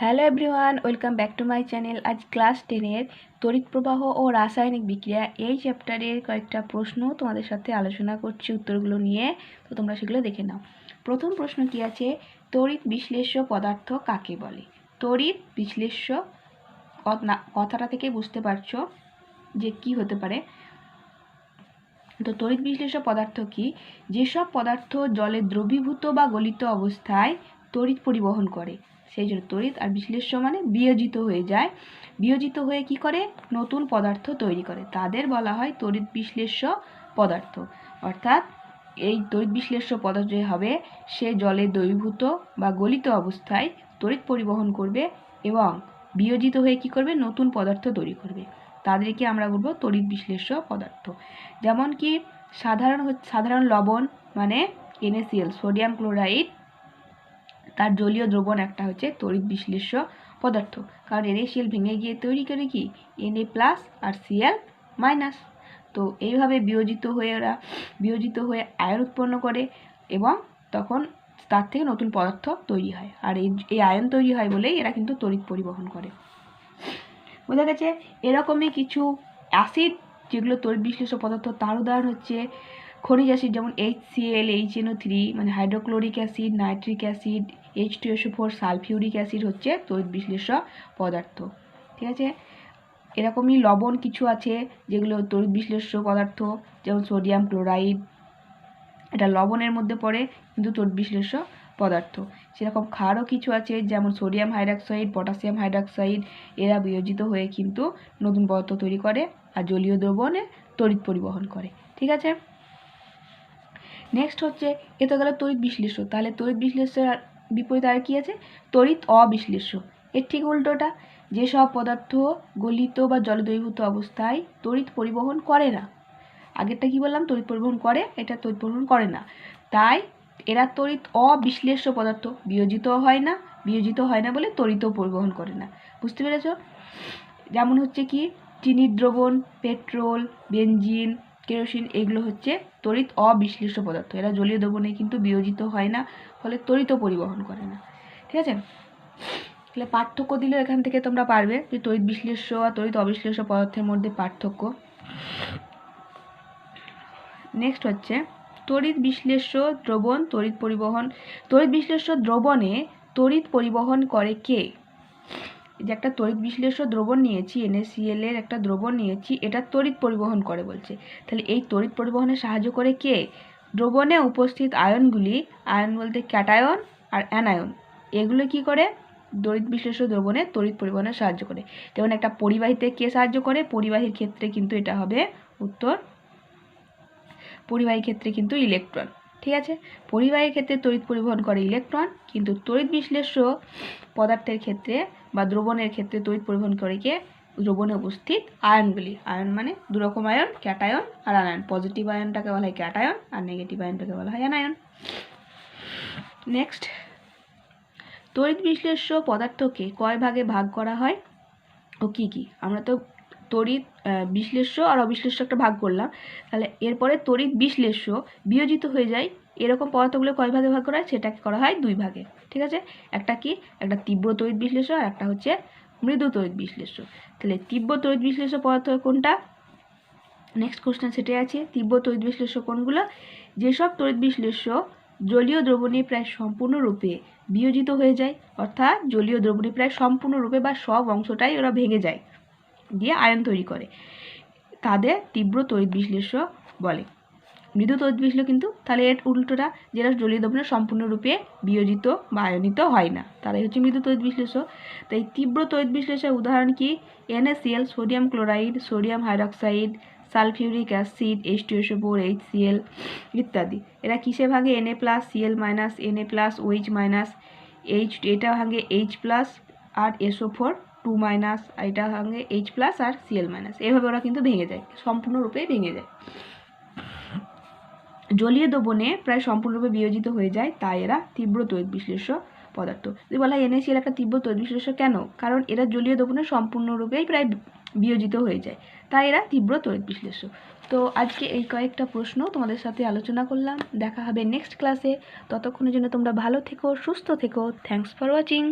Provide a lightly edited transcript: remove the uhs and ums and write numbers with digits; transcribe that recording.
Hello everyone, welcome back to my channel. আজ class 10-এর তড়িৎ প্রবাহ ও রাসায়নিক বিক্রিয়া এই চ্যাপ্টারের কয়েকটা প্রশ্ন তোমাদের সাথে আলোচনা করছি উত্তরগুলো নিয়ে। তো তোমরা সেগুলো দেখে নাও। প্রথম প্রশ্ন কি আছে, তড়িৎ বিশ্লেষ্য পদার্থ কাকে বলে? তড়িৎ বিশ্লেষ্য কথাটা থেকে বুঝতে পারছো যে কি হতে পারে। তো তড়িৎ বিশ্লেষ্য পদার্থ কি? যেসব পদার্থ জলে দ্রবীভূত বা গলিত অবস্থায় তড়িৎ পরিবহন করে, সেই জন্য তড়িৎ আর বিশ্লেষ্য মানে বিয়োজিত হয়ে যায়, বিয়োজিত হয়ে কি করে নতুন পদার্থ তৈরি করে, তাদের বলা হয় তড়িৎ বিশ্লেষ্য পদার্থ। অর্থাৎ এই তড়িৎ বিশ্লেষ্য পদার্থ যে হবে সে জলে দ্রবীভূত বা গলিত অবস্থায় তড়িৎ পরিবহন করবে এবং বিয়োজিত হয়ে কি করবে নতুন পদার্থ তৈরি করবে, তাদেরকে আমরা বলবো তড়িৎ বিশ্লেষ্য পদার্থ। যেমন কি সাধারণ লবণ মানে NaCl, সোডিয়াম ক্লোরাইড, তার জলীয় দ্রবণ একটা হচ্ছে তড়িৎ বিশ্লেষ্য পদার্থ, কারণ NaCl ভেঙে গিয়ে তৈরি করে কি Na+ আর Cl-। তো এইভাবে বিয়োজিত হয়ে আয়ন উৎপন্ন করে এবং তখন তার থেকে নতুন পদার্থ তৈরি হয়, আর এই আয়ন তৈরি হয় বলেই এরা কিন্তু তড়িৎ পরিবহন করে। বোঝা গেছে? এরকমই কিছু অ্যাসিড যেগুলো তড়িৎ বিশ্লেষ্য পদার্থ, তার উদাহরণ হচ্ছে খনিজ অ্যাসিড, যেমন HCl, HNO3 মানে hydrochloric acid, nitric acid, H2SO4, sulphuric acid হচ্ছে তড়িৎ বিশ্লেষ্য পদার্থ। ঠিক আছে? এরকমই লবণ কিছু আছে যেগুলো তড়িৎ বিশ্লেষ্য পদার্থ, যেমন সোডিয়াম ক্লোরাইড, এটা লবণের মধ্যে পড়ে কিন্তু তড়িৎ বিশ্লেষ্য পদার্থ। সেরকম ক্ষারও কিছু আছে, যেমন সোডিয়াম হাইড্রক্সাইড, পটাশিয়াম হাইড্রক্সাইড, এরা বিয়োজিত হয়ে কিন্তু নতুন পদার্থ তৈরি করে আর জলীয় দ্রবণে তড়িৎ পরিবহন করে। ঠিক আছে? নেক্সট হচ্ছে, এ তো গেল তড়িৎ বিশ্লেষ্য। তাহলে তড়িৎ বিশ্লেষ্যের বিপরীত আর কি আছে? তড়িৎ অবিশ্লেষ্য। এর ঠিক উল্টোটা, যেসব পদার্থ গলিত বা জলে দ্রবীভূত অবস্থায় তড়িৎ পরিবহন করে না। আগেরটা কি বললাম? তড়িৎ পরিবহন করে, এটা তড়িৎ পরিবহন করে না, তাই এরা তড়িৎ অবিশ্লেষ্য পদার্থ। বিয়োজিত হয় না বলে তড়িৎও পরিবহন করে না। বুঝতে পেরেছ? যেমন হচ্ছে কি চিনির দ্রবণ, পেট্রোল, বেনজিন, কেরোসিন, এগুলো হচ্ছে তড়িৎ অবিশ্লেষ্য পদার্থ। এরা জলীয় দ্রবণে কিন্তু বিয়োজিত হয় না, ফলে তড়িৎও পরিবহন করে না। ঠিক আছে? তাহলে পার্থক্য দিলেও এখান থেকে তোমরা পারবে যে তড়িৎ বিশ্লেষ্য আর তড়িৎ অবিশ্লেষ্য পদার্থের মধ্যে পার্থক্য। নেক্সট হচ্ছে তড়িৎ বিশ্লেষ্য দ্রবণ তড়িৎ পরিবহন। তড়িৎ বিশ্লেষ্য দ্রবণে তড়িৎ পরিবহন করে কে? যে একটা তড়িৎ বিশ্লেষ্য দ্রবণ নিয়েছি, NaCl এর একটা দ্রবণ নিয়েছি, এটা তড়িৎ পরিবহন করে বলছে। তাহলে এই তড়িৎ পরিবহনে সাহায্য করে কে? দ্রবণে উপস্থিত আয়নগুলি, আয়ন বলতে ক্যাটায়ন আর অ্যানায়ন, এগুলো কি করে তড়িৎ বিশ্লেষ্য দ্রবণে তড়িৎ পরিবহনে সাহায্য করে। যেমন একটা পরিবাহীতে কে সাহায্য করে? পরিবাহীর ক্ষেত্রে কিন্তু এটা হবে উত্তর, পরিবাহীর ক্ষেত্রে কিন্তু ইলেকট্রন। ঠিক আছে? পরিবাহীর ক্ষেত্রে তড়িৎ পরিবহন করে ইলেকট্রন, কিন্তু তড়িৎ বিশ্লেষ্য পদার্থের ক্ষেত্রে বা দ্রবণের ক্ষেত্রে তড়িৎ পরিবহন করে কে? দ্রবণে উপস্থিত আয়নগুলি। আয়ন মানে দুরকম আয়ন, ক্যাটায়ন আর আনায়ন। পজিটিভ আয়নটাকে বলা হয় ক্যাটায়ন আর নেগেটিভ আয়নটাকে বলা হয় অ্যানায়ন। নেক্সট, তড়িৎ বিশ্লেষ্য পদার্থকে কয় ভাগে ভাগ করা হয় ও কি কি? আমরা তো তড়িৎ বিশ্লেষ্য আর অবিশ্লেষ্য একটা ভাগ করলাম, তাহলে এরপরে তড়িৎ বিশ্লেষ্য বিয়োজিত হয়ে যায় এরকম পদার্থগুলো কয় ভাগে ভাগ করা হয়? সেটাকে করা হয় দুই ভাগে। ঠিক আছে? একটা কি? একটা তীব্র তড়িৎ বিশ্লেষ্য আর একটা হচ্ছে মৃদু তড়িৎ বিশ্লেষ্য। তাহলে তীব্র তড়িৎ বিশ্লেষ্য পদার্থ কোনটা? নেক্সট কোশ্চেন সেটাই আছে, তীব্র তড়িৎ বিশ্লেষ্য কোনগুলো? যেসব তড়িৎ বিশ্লেষ্য জলীয় দ্রবণে প্রায় সম্পূর্ণরূপে বিয়োজিত হয়ে যায়, অর্থাৎ জলীয় দ্রবণে প্রায় সম্পূর্ণরূপে বা সব অংশটাই ওরা ভেঙে যায় দিয়ে আয়ন তৈরি করে, তাদের তীব্র তড়িৎ বিশ্লেষ্য বলে। মৃদু তড়িৎ বিশ্লেষ্য কিন্তু তাহলে এর উল্টোটা, যেটা জলীয় দ্রবণে সম্পূর্ণরূপে বিয়োজিত বা আয়নিত হয় না, তারাই হচ্ছে মৃদু তড়িৎ বিশ্লেষ্য। তাই তীব্র তড়িৎ বিশ্লেষণের উদাহরণ কি? NaCl, sodium chloride, sodium hydroxide, sulphuric acid, H2SO4, HCl ইত্যাদি। এরা কিসে ভাগে? Na+, Cl-, Na+, OH-, এটা ভাগে H+ আর SO4 2-, এটা ভাঙে H+ আর Cl-, এভাবে ওরা কিন্তু ভেঙে যায়, সম্পূর্ণরূপে ভেঙে যায়। জলীয় দ্রবণে প্রায় সম্পূর্ণরূপে বিয়োজিত হয়ে যায়, তাই এরা তীব্র তড়িৎ বিশ্লেষ্য পদার্থ। যদি বলা হয় NaCl একটা তীব্র তড়িৎ বিশ্লেষ্য কেন? কারণ এরা জলীয় দ্রবণে সম্পূর্ণরূপেই প্রায় বিয়োজিত হয়ে যায়, তাই এরা তীব্র তড়িৎ বিশ্লেষ্য। তো আজকে এই কয়েকটা প্রশ্ন তোমাদের সাথে আলোচনা করলাম। দেখা হবে নেক্সট ক্লাসে। ততক্ষণের জন্য তোমরা ভালো থেকো, সুস্থ থেকো। Thanks for watching.